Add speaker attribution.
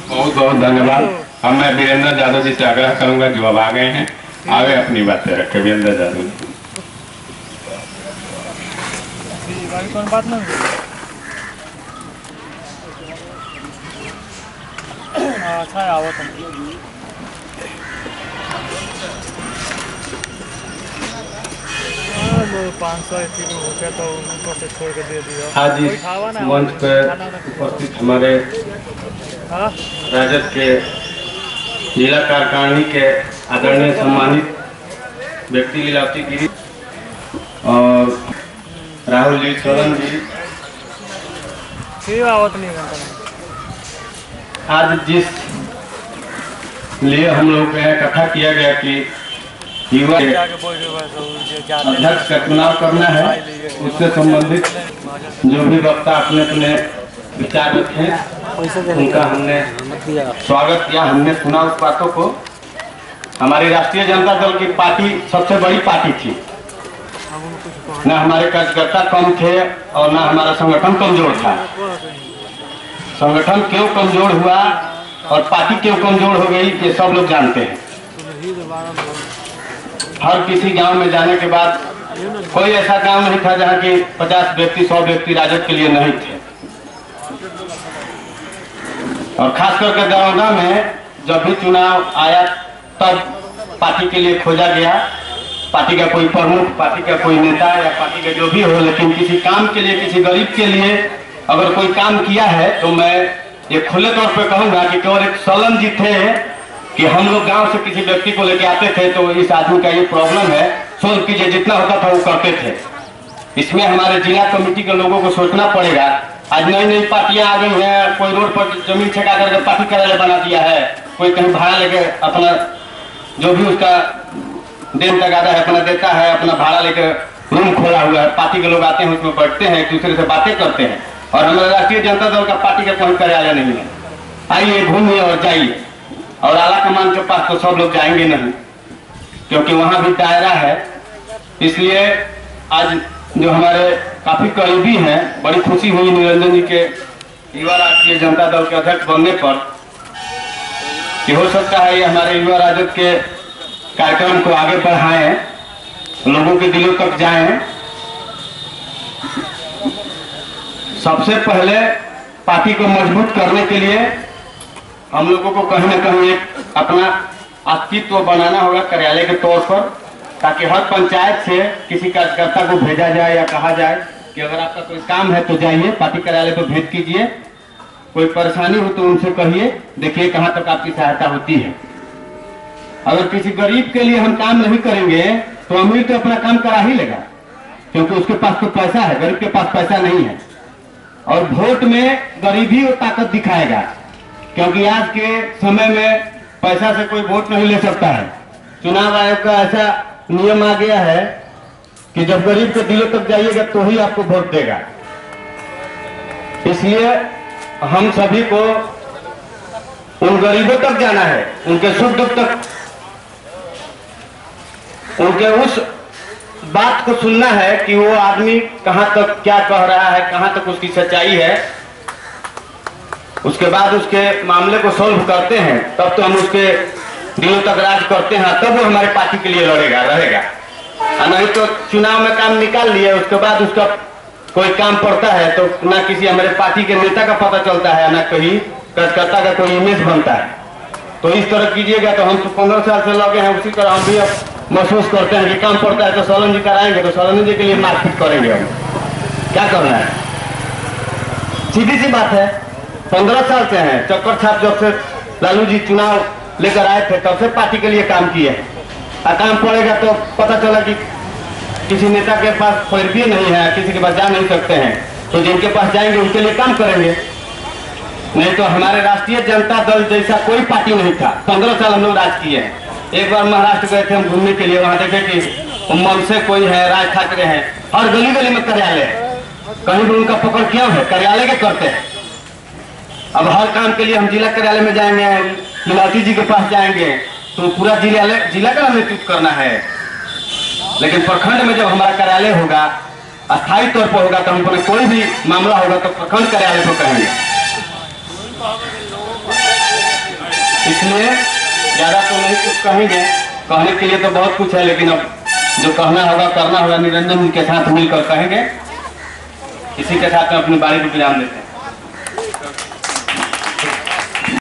Speaker 1: बहुत बहुत धन्यवाद। अब मैं वीरेंद्र यादव जी से आग्रह करूंगा, जो अब आ गए हैं आगे अपनी बातें रखें। वीरेंद्र यादव जी।
Speaker 2: कौन बात नहीं अच्छा है आओ तुम 500 रुपये तो उनको से छोड़ के दे दिया।
Speaker 1: आज इस मंच पर उपस्थित हमारे राजद के जिला कार्यकारिणी के आदरणीय सम्मानित व्यक्ति लीलावती गिरी और राहुल जी, सोलन जी, आज जिस लिए हम लोग को इकट्ठा किया गया कि युवा अध्यक्ष का चुनाव करना है, उससे संबंधित जो भी वक्ता अपने अपने विचार रखे उनका हमने स्वागत किया। हमने सुना उस बातों को। हमारी राष्ट्रीय जनता दल की पार्टी सबसे बड़ी पार्टी थी, न हमारे कार्यकर्ता कम थे और न हमारा संगठन कमजोर था। संगठन क्यों कमजोर हुआ और पार्टी क्यों कमजोर हो गई ये सब लोग जानते हैं। हर किसी गांव में जाने के बाद कोई ऐसा गांव नहीं था जहां कि 50 व्यक्ति 100 व्यक्ति राजद के लिए नहीं थे। और खास करके दरौंदा में जब भी चुनाव आया तब पार्टी के लिए खोजा गया। पार्टी का कोई प्रमुख, पार्टी का कोई नेता या पार्टी का जो भी हो, लेकिन किसी काम के लिए, किसी गरीब के लिए अगर कोई काम किया है तो मैं ये खुले तौर पे कहूंगा कि केवल एक सोलन जी थे कि हम लोग गांव से किसी व्यक्ति को लेके आते थे तो इस आदमी का ये प्रॉब्लम है, सोल्व कीजिए, जितना होता था वो करते थे। इसमें हमारे जिला कमेटी के लोगों को सोचना पड़ेगा। आज नई नई पार्टियां आ गई हैं, कोई रोड पर जमीन ठेका करके पार्टी कार्यालय बना दिया है, कोई कहीं भाड़ा लेके अपना जो भी उसका देन तगादा है अपना देता है, अपना भाड़ा लेकर रूम खोला हुआ है। पार्टी के लोग आते हैं, उसमें बैठते हैं, एक दूसरे से बातें करते हैं। और हमारे राष्ट्रीय जनता दल का पार्टी का कोई कार्यालय नहीं है। आइए, घूमिए और जाइए। और आला कमान के पास तो सब लोग जाएंगे नहीं, क्योंकि वहां भी दायरा है। इसलिए आज जो हमारे काफी करीबी हैं, बड़ी खुशी हुई निरंजन जी के युवा राष्ट्रीय जनता दल के अध्यक्ष बनने पर कि हो सकता है ये हमारे युवा राजद के कार्यक्रम को आगे बढ़ाएं, लोगों के दिलों तक जाएं। सबसे पहले पार्टी को मजबूत करने के लिए हम लोगों को कहीं न कहीं एक अपना अस्तित्व बनाना होगा कार्यालय के तौर पर, ताकि हर पंचायत से किसी कार्यकर्ता को भेजा जाए या कहा जाए कि अगर आपका कोई काम है तो जाइए पार्टी कार्यालय पर भेज कीजिए। कोई परेशानी हो तो उनसे कहिए, देखिए कहां तक आपकी सहायता होती है। अगर किसी गरीब के लिए हम काम नहीं करेंगे तो अमीर तो अपना काम करा ही लेगा, क्योंकि उसके पास तो पैसा है, गरीब के पास पैसा नहीं है। और वोट में गरीब ही वो ताकत दिखाएगा, क्योंकि आज के समय में पैसा से कोई वोट नहीं ले सकता है। चुनाव आयोग का ऐसा नियम आ गया है कि जब गरीब के दिलों तक जाइएगा तो ही आपको वोट देगा। इसलिए हम सभी को उन गरीबों तक जाना है, उनके सुख दुख तक, उनके उस बात को सुनना है कि वो आदमी कहां तक क्या कह रहा है, कहां तक उसकी सच्चाई है। उसके बाद उसके मामले को सॉल्व करते हैं, तब तो हम उसके दिलों तक राज करते हैं, तब वो हमारे पार्टी के लिए लड़ेगा रहेगा। नहीं तो चुनाव में काम निकाल लिए, उसके बाद उसका कोई काम पड़ता है तो ना किसी हमारे पार्टी के नेता का पता चलता है, ना कहीं कार्यकर्ता का कोई इमेज बनता है। तो इस तरह कीजिएगा तो हम तो 15 साल से लगे हैं, उसी तरह हम भी अब महसूस करते हैं कि काम पड़ता है तो सोलन जी कराएंगे, तो सोलन जी के लिए मारपीट करेंगे। हम क्या करना है, सीधी सी बात है। 15 साल से हैं, चक्कर छाप जब से लालू जी चुनाव लेकर आए थे तब से पार्टी के लिए काम किए। काम पड़ेगा तो पता चला कि किसी नेता के पास पैरवी नहीं है, किसी के पास जा नहीं सकते हैं, तो जिनके पास जाएंगे उनके लिए काम करेंगे। नहीं तो हमारे राष्ट्रीय जनता दल जैसा कोई पार्टी नहीं था। 15 साल हम लोग राज किए हैं। एक बार महाराष्ट्र गए थे हम घूमने के लिए, वहां देखे कि मनसे कोई है, राज ठाकरे है, हर गली गली में कार्यालय है, कहीं भी उनका पकड़ क्यों है, कार्यालय के करते हैं। अब हर काम के लिए हम जिला कार्यालय में जाएंगे, लीलावती जी के पास जाएंगे, तो पूरा जिला का नेतृत्व करना है। लेकिन प्रखंड में जब हमारा कार्यालय होगा, अस्थायी तौर पर होगा, तो हम कोई भी मामला होगा तो प्रखंड कार्यालय को कहेंगे। इसलिए ज्यादा तो नहीं कुछ कहेंगे, कहने के लिए तो बहुत कुछ है, लेकिन अब जो कहना होगा करना होगा निरंजन जी के साथ मिलकर कहेंगे। इसी के साथ में अपनी बारी को विराम देते हैं।